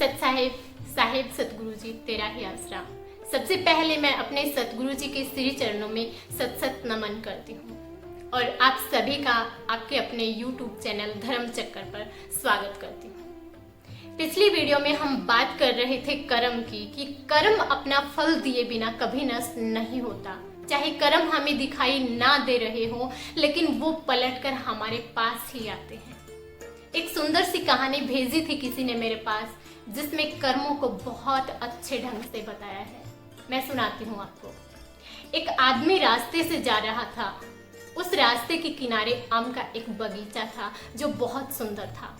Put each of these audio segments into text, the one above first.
सत साहेब साहेब सतगुरु जी तेरा ही आसरा। सबसे पहले मैं अपने सतगुरु जी के श्री चरणों में सत सत नमन करती हूँ और आप सभी का आपके अपने YouTube चैनल धर्म चक्कर पर स्वागत करती हूँ। पिछली वीडियो में हम बात कर रहे थे कर्म की कि कर्म अपना फल दिए बिना कभी नष्ट नहीं होता। चाहे कर्म हमें दिखाई ना दे रहे हो, लेकिन वो पलटकर हमारे पास ही आते हैं। एक सुंदर सी कहानी भेजी थी किसी ने मेरे पास, जिसमें कर्मों को बहुत अच्छे ढंग से बताया है। मैं सुनाती हूँ आपको। एक आदमी रास्ते से जा रहा था। उस रास्ते के किनारे आम का एक बगीचा था जो बहुत सुंदर था।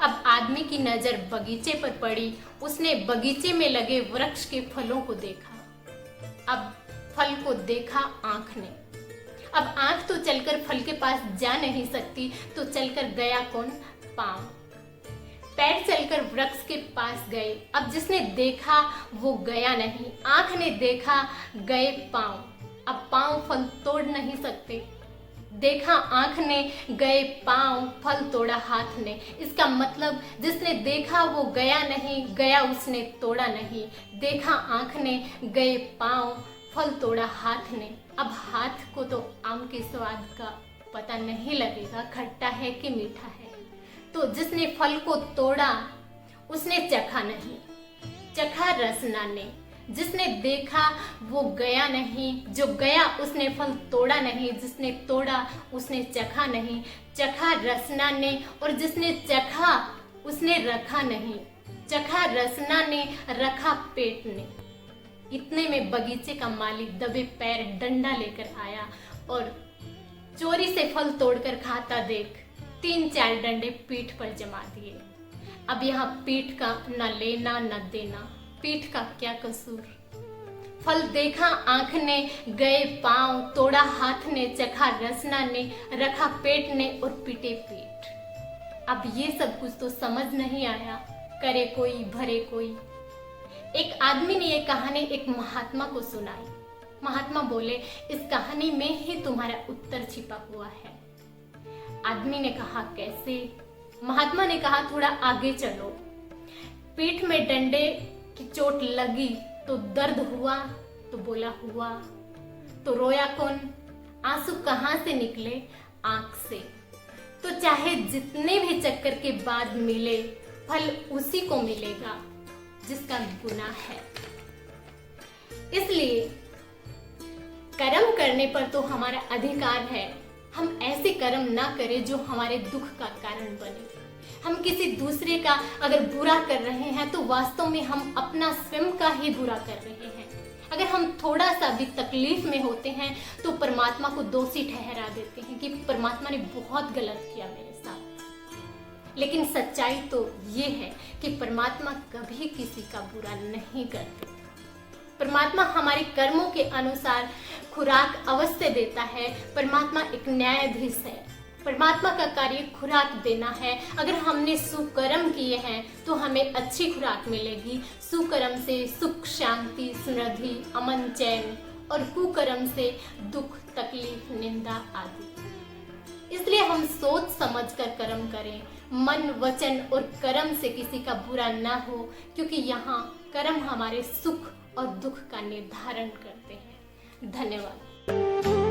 अब आदमी की नजर बगीचे पर पड़ी। उसने बगीचे में लगे वृक्ष के फलों को देखा। अब फल को देखा आंख ने। अब आंख तो चलकर फल के पास जा नहीं सकती, तो चलकर गया कौन? पांव। पैर चलकर वृक्ष के पास गए। अब जिसने देखा वो गया नहीं, आंख ने देखा, गए पांव। अब पांव फल तोड़ नहीं सकते। देखा आंख ने, गए पांव, फल तोड़ा हाथ ने। इसका मतलब जिसने देखा वो गया नहीं, गया उसने तोड़ा नहीं। देखा आंख ने, गए पांव, फल तोड़ा हाथ ने। अब हाथ को तो आम के स्वाद का पता नहीं लगेगा, खट्टा है कि मीठा है। तो जिसने फल को तोड़ा उसने चखा नहीं, चखा रसना ने। जिसने देखा वो गया नहीं, जो गया उसने फल तोड़ा नहीं। जिसने तोड़ा उसने चखा नहीं, चखा रसना ने। और जिसने चखा उसने रखा नहीं, चखा रसना ने, रखा पेट ने। इतने में बगीचे का मालिक दबे पैर डंडा लेकर आया और चोरी से फल तोड़कर खाता देख 3-4 डंडे पीठ पर जमा दिए। अब यहाँ पीठ का न लेना न देना, पीठ का क्या कसूर। फल देखा आंख ने, गए पांव, तोड़ा हाथ ने, चखा रसना ने, रखा पेट ने और पीटे पेट। अब ये सब कुछ तो समझ नहीं आया, करे कोई भरे कोई। एक आदमी ने ये कहानी एक महात्मा को सुनाई। महात्मा बोले, इस कहानी में ही तुम्हारा उत्तर छिपा हुआ है। आदमी ने कहा, कैसे? महात्मा ने कहा, थोड़ा आगे चलो। पीठ में डंडे की चोट लगी तो दर्द हुआ, तो बोला हुआ। तो रोया कौन? आंसू कहाँ से निकले? आंख से। तो चाहे जितने भी चक्कर के बाद मिले, फल उसी को मिलेगा जिसका गुनाह है। इसलिए कर्म करने पर तो हमारा अधिकार है। हम ऐसे कर्म ना करें जो हमारे दुख का कारण बने। हम किसी दूसरे का अगर बुरा कर रहे हैं तो वास्तव में हम अपना स्वयं का ही बुरा कर रहे हैं। अगर हम थोड़ा सा भी तकलीफ में होते हैं तो परमात्मा को दोषी ठहरा देते हैं कि परमात्मा ने बहुत गलत किया मेरे साथ। लेकिन सच्चाई तो ये है कि परमात्मा कभी किसी का बुरा नहीं करते। परमात्मा हमारे कर्मों के अनुसार खुराक अवश्य देता है। परमात्मा एक न्यायाधीश है। परमात्मा का कार्य खुराक देना है। अगर हमने सुकर्म किए हैं तो हमें अच्छी खुराक मिलेगी। सुकर्म से सुख, शांति, समृद्धि, अमन, चैन, और कुकर्म से दुख, तकलीफ, निंदा आदि। इसलिए हम सोच समझ कर कर्म करें। मन, वचन और कर्म से किसी का बुरा ना हो, क्योंकि यहाँ कर्म हमारे सुख और दुख का निर्धारण करते हैं। धन्यवाद।